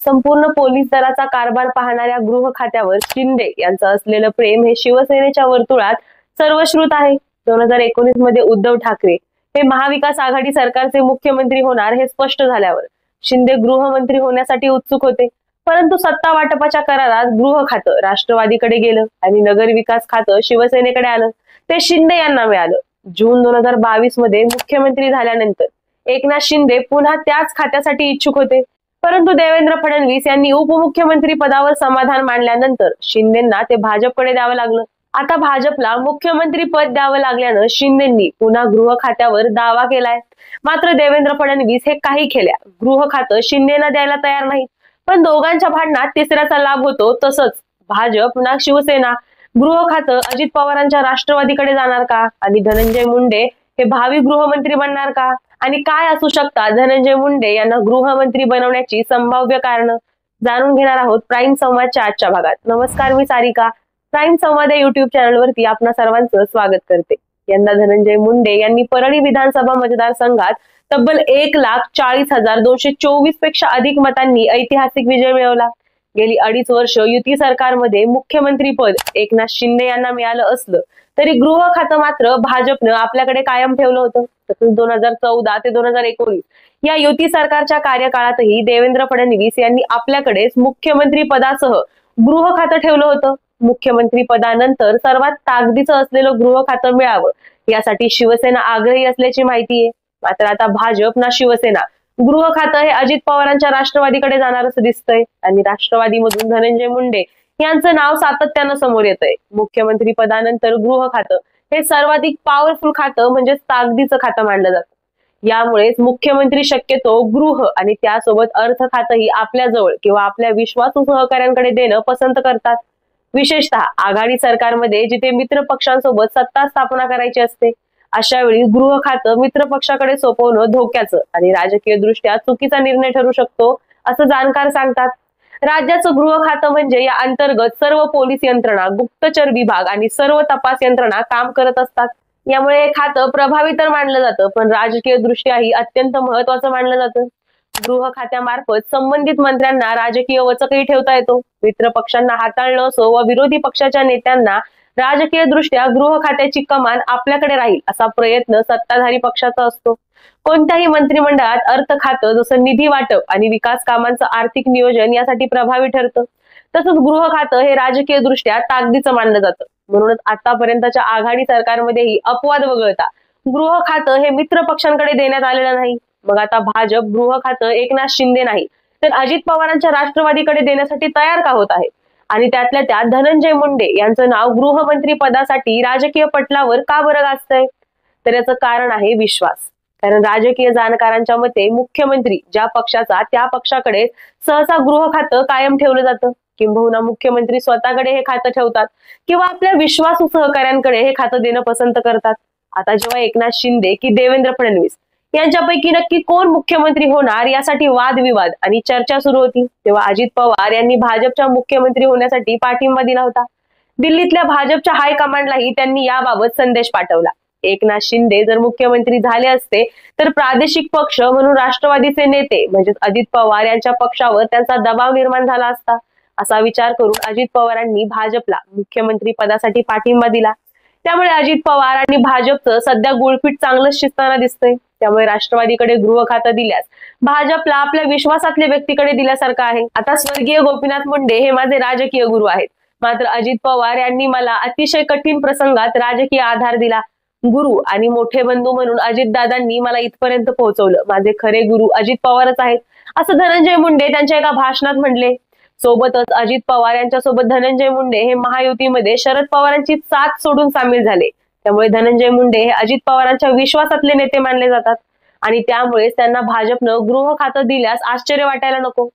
संपूर्ण पोलीस दलाचा कारभार पाहणाऱ्या गृह खात्यावर शिंदे यांचं असलेलं प्रेम हे शिवसेनेच्या वर्तुळात सर्वश्रुत आहे. 2019 मध्ये उद्धव ठाकरे हे महाविकास आघाडी सरकारचे मुख्यमंत्री होणार हे स्पष्ट झाल्यावर शिंदे गृहमंत्री होण्यासाठी उत्सुक होते. परंतु सत्ता वाटपाच्या करारात गृह खातं राष्ट्रवादीकडे गेलं आणि नगर विकास खातं शिवसेनेकडे आलं. ते शिंदे यांना मिळालं. जून 2022 मध्ये मुख्यमंत्री झाल्यानंतर एकनाथ शिंदे पुन्हा त्याच खात्यासाठी इच्छुक होते. परंतु देवेंद्र फडणवीस यांनी उपमुख्यमंत्री पदावर समाधान मांडल्यानंतर शिंदेंना ते भाजपकडे द्यावं लागलं. आता भाजपला मुख्यमंत्री पद द्यावं लागल्यानं शिंदेंनी पुन्हा गृह खात्यावर दावा केलाय. मात्र देवेंद्र फडणवीस हे काही केल्या गृह खातं शिंदेना द्यायला तयार नाही. पण दोघांच्या भांडणात तिसऱ्याचा लाभ होतो. तसंच भाजप ना शिवसेना गृह खातं अजित पवारांच्या राष्ट्रवादीकडे जाणार का आणि धनंजय मुंडे हे भावी गृहमंत्री बनणार का आणि काय असू शकतात धनंजय मुंडे यांना गृहमंत्री बनवण्याची संभाव्य कारणं जाणून घेणार आहोत प्राईम संवादच्या आजच्या भागात. नमस्कार, मी सारिका. प्राईम संवाद या युट्यूब चॅनलवरती आपणा सर्वांचं स्वागत करते. यंदा धनंजय मुंडे यांनी परळी विधानसभा मतदारसंघात तब्बल 1,40,224 पेक्षा अधिक मतांनी ऐतिहासिक विजय मिळवला. गेली 2.5 वर्ष युती सरकारमध्ये मुख्यमंत्री पद एकनाथ शिंदे यांना मिळालं असलं तरी गृह खातं मात्र भाजपनं आपल्याकडे कायम ठेवलं होतं. तसंच 2014 ते 2019 या युती सरकारच्या कार्यकाळातही देवेंद्र फडणवीस यांनी आपल्याकडेच मुख्यमंत्री पदासह गृह खातं ठेवलं होतं. मुख्यमंत्री पदानंतर सर्वात ताकदीचं असलेलं गृह खातं मिळावं यासाठी शिवसेना आग्रही असल्याची माहिती आहे. मात्र आता भाजप ना शिवसेना गृह खातं हे अजित पवारांच्या राष्ट्रवादीकडे जाणार असं दिसतंय आणि राष्ट्रवादीमधून धनंजय मुंडे यांचं नाव सातत्यानं समोर येतंय. मुख्यमंत्री पदानंतर गृह खातं हे सर्वाधिक पॉवरफुल खातं म्हणजेच ताकदीचं खातं मानलं जातं. यामुळेच मुख्यमंत्री शक्यतो गृह आणि त्यासोबत अर्थ खातंही आपल्या जवळ किंवा आपल्या विश्वासू सहकाऱ्यांकडे देणं पसंत करतात. विशेषतः आघाडी सरकारमध्ये जिथे मित्र पक्षांसोबत सत्ता स्थापना करायची असते अशा वेळी गृह खातं मित्र पक्षाकडे सोपवणं धोक्याचं आणि राजकीय दृष्ट्या चुकीचा निर्णय ठरू शकतो असं जाणकार सांगतात. राज्याचं गृह खातं म्हणजे या अंतर्गत सर्व पोलीस यंत्रणा, गुप्तचर विभाग आणि सर्व तपास यंत्रणा काम करत असतात. यामुळे हे खातं प्रभावी तर मानलं जातं पण राजकीय दृष्ट्याही अत्यंत महत्वाचं मानलं जातं. गृह खात्यामार्फत संबंधित मंत्र्यांना राजकीय वचकही ठेवता येतो. मित्र पक्षांना हाताळणं असो व विरोधी पक्षाच्या नेत्यांना राजकीय दृष्ट्या गृह खात्याची कमान आपल्याकडे राहील असा प्रयत्न सत्ताधारी पक्षाचा असतो. कोणत्याही मंत्रिमंडळात अर्थ खातं जसं निधी वाटप आणि विकास कामांचं आर्थिक नियोजन यासाठी प्रभावी ठरतं. तसंच गृह खातं हे राजकीय दृष्ट्या ताकदीचं मानलं जातं. म्हणूनच आतापर्यंतच्या आघाडी सरकारमध्येही अपवाद वगळता गृह खातं हे मित्र पक्षांकडे देण्यात आलेलं नाही. मग आता भाजप गृह खातं एकनाथ शिंदे नाही तर अजित पवारांच्या राष्ट्रवादीकडे देण्यासाठी तयार का होत आहे आणि त्यातल्या त्यात धनंजय मुंडे यांचं नाव गृहमंत्री पदासाठी राजकीय पटलावर का बरं गाजतंय? तर याचं कारण आहे विश्वास. कारण राजकीय जाणकारांच्या मते मुख्यमंत्री ज्या पक्षाचा त्या पक्षाकडे सहसा गृह खातं कायम ठेवलं जातं. किंबहुना मुख्यमंत्री स्वतःकडे हे खातं ठेवतात किंवा आपल्या विश्वासू सहकाऱ्यांकडे हे खातं देणं पसंत करतात. आता जेव्हा एकनाथ शिंदे की देवेंद्र फडणवीस यांच्यापैकी नक्की कोण मुख्यमंत्री होणार यासाठी वादविवाद आणि चर्चा सुरू होती तेव्हा अजित पवार यांनी भाजपच्या मुख्यमंत्री होण्यासाठी पाठिंबा दिला होता. दिल्लीतल्या भाजपच्या हायकमांडलाही त्यांनी याबाबत संदेश पाठवला. एकनाथ शिंदे जर मुख्यमंत्री झाले असते तर प्रादेशिक पक्ष म्हणून राष्ट्रवादीचे नेते म्हणजेच अजित पवार यांच्या पक्षावर त्यांचा दबाव निर्माण झाला असता. असा विचार करून अजित पवारांनी भाजपला मुख्यमंत्री पदासाठी पाठिंबा दिला. त्यामुळे अजित पवार आणि भाजपचं सध्या गुळपीट चांगलंच शिजताना दिसतंय. त्यामुळे राष्ट्रवादीकडे गृह खातं दिल्यास भाजपला आपल्या विश्वासातले व्यक्तीकडे दिल्यासारखं आहे. आता स्वर्गीय गोपीनाथ मुंडे हे माझे राजकीय गुरु आहेत. मात्र अजित पवार यांनी मला अतिशय कठीण प्रसंगात राजकीय आधार दिला. गुरु आणि मोठे बंधू म्हणून अजितदादांनी मला इथपर्यंत पोहोचवलं. माझे खरे गुरु अजित पवारच आहेत असं धनंजय मुंडे त्यांच्या एका भाषणात म्हणले. सोबतच अजित पवार यांच्यासोबत धनंजय मुंडे हे महायुतीमध्ये शरद पवारांची साथ सोडून सामील झाले. त्यामुळे धनंजय मुंडे हे अजित पवारांच्या विश्वासातले नेते मानले जातात आणि त्यामुळेच त्यांना भाजपनं गृह खातं दिल्यास आश्चर्य वाटायला नको.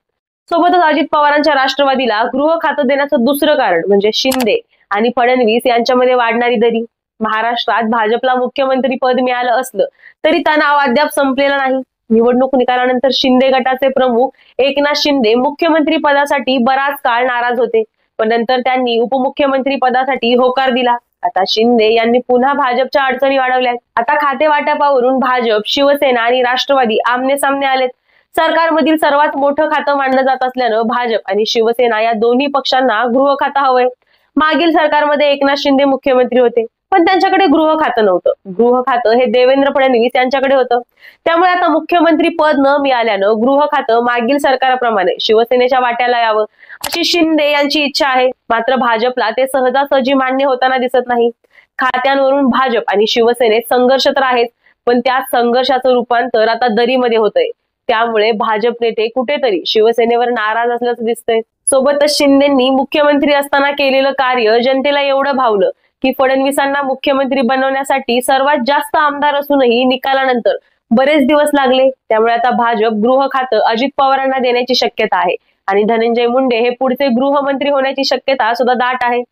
सोबतच अजित पवारांच्या राष्ट्रवादीला गृह खातं देण्याचं दुसरं कारण म्हणजे शिंदे आणि फडणवीस यांच्यामध्ये वाढणारी दरी. महाराष्ट्रात भाजपला मुख्यमंत्री पद मिळालं असलं तरी तणाव अद्याप संपलेला नाही. निवडणूक निकालानंतर शिंदे गटाचे प्रमुख एकनाथ शिंदे मुख्यमंत्री पदासाठी बराच काळ नाराज होते पण नंतर त्यांनी उपमुख्यमंत्री पदासाठी होकार दिला. आता शिंदे यांनी पुन्हा भाजपच्या अडचणी वाढवल्यात. आता खाते वाटपावरून भाजप, शिवसेना आणि राष्ट्रवादी आमने सामने आलेत. सरकारमधील सर्वात मोठं खातं मानलं जात असल्यानं भाजप आणि शिवसेना या दोन्ही पक्षांना गृह खातं हवंय. मागील सरकारमध्ये एकनाथ शिंदे मुख्यमंत्री होते, पण त्यांच्याकडे गृह खातं नव्हतं. गृह खातं हे देवेंद्र फडणवीस यांच्याकडे होतं. त्यामुळे आता मुख्यमंत्री पद न मिळाल्यानं गृह खातं मागील सरकारप्रमाणे शिवसेनेच्या वाट्याला यावं अशी शिंदे यांची इच्छा आहे. मात्र भाजपला ते सहजासहजी मान्य होताना दिसत नाही. खात्यांवरून भाजप आणि शिवसेनेत संघर्ष तर आहेच, पण त्या संघर्षाचं रूपांतर आता दरीमध्ये होतंय. त्यामुळे भाजप नेते कुठेतरी शिवसेनेवर नाराज असल्याचं दिसतंय. सोबतच शिंदेंनी मुख्यमंत्री असताना केलेलं कार्य जनतेला एवढं भावलं की फडणवीसांना मुख्यमंत्री बनवण्यासाठी सर्वात जास्त आमदार असूनही निकालानंतर बरेच दिवस लागले. त्यामुळे आता भाजप गृह खातं अजित पवारांना देण्याची शक्यता आहे आणि धनंजय मुंडे हे पुढचे गृहमंत्री होण्याची शक्यता सुद्धा दाट आहे.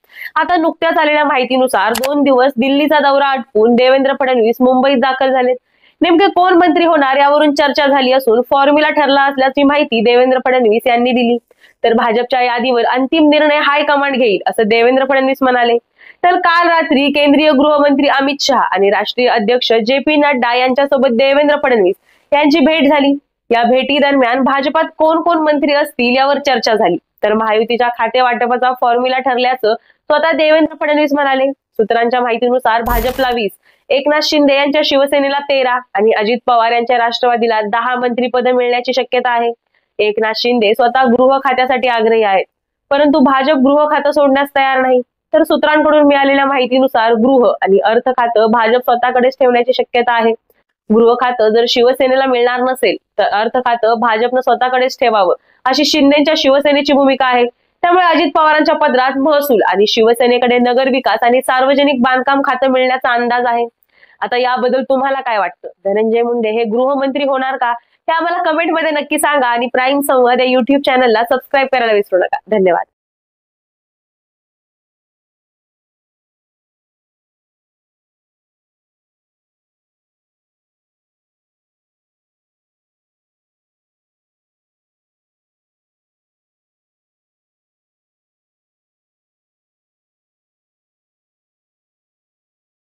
आता नुकत्याच आलेल्या माहितीनुसार 2 दिवस दिल्लीचा दौरा आटपून देवेंद्र फडणवीस मुंबईत दाखल झालेत. नेमके कोण मंत्री होणार यावरून चर्चा झाली असून फॉर्म्युला ठरला असल्याची माहिती देवेंद्र फडणवीस यांनी दिली. तर भाजपच्या यादीवर अंतिम निर्णय हायकमांड घेईल असं देवेंद्र फडणवीस म्हणाले. तर काल रात्री केंद्रीय गृहमंत्री अमित शहा आणि राष्ट्रीय अध्यक्ष JP नड्डा यांच्यासोबत देवेंद्र फडणवीस यांची भेट झाली. या भेटी दरम्यान भाजपात कोण कोण मंत्री असतील यावर चर्चा झाली. तर महायुतीच्या खाते वाटपाचा फॉर्म्युला ठरल्याचं स्वतः देवेंद्र फडणवीस म्हणाले. सूत्रांच्या माहितीनुसार भाजपला 20, एकनाथ शिंदे यांच्या शिवसेनेला 13 आणि अजित पवार यांच्या राष्ट्रवादीला 10 मंत्रिपदं मिळण्याची शक्यता आहे. एकनाथ शिंदे स्वतः गृह खात्यासाठी आग्रही आहेत, परंतु भाजप गृह खातं सोडण्यास तयार नाही. तर सूत्रांकडून मिळालेल्या माहितीनुसार गृह आणि अर्थ खातं भाजप स्वतःकडेच ठेवण्याची शक्यता आहे. गृह खातं जर शिवसेनेला मिळणार नसेल तर अर्थ खातं भाजपनं स्वतःकडेच ठेवावं अशी शिंदेच्या शिवसेनेची भूमिका आहे. त्यामुळे अजित पवारांच्या पदरात महसूल आणि शिवसेनेकडे नगर विकास आणि सार्वजनिक बांधकाम खातं मिळण्याचा अंदाज आहे. आता याबद्दल तुम्हाला काय वाटतं? धनंजय मुंडे हे गृहमंत्री होणार का? हे आम्हाला कमेंटमध्ये नक्की सांगा आणि प्राईम संवाद या YouTube चॅनलला सबस्क्राईब करायला विसरू नका. धन्यवाद.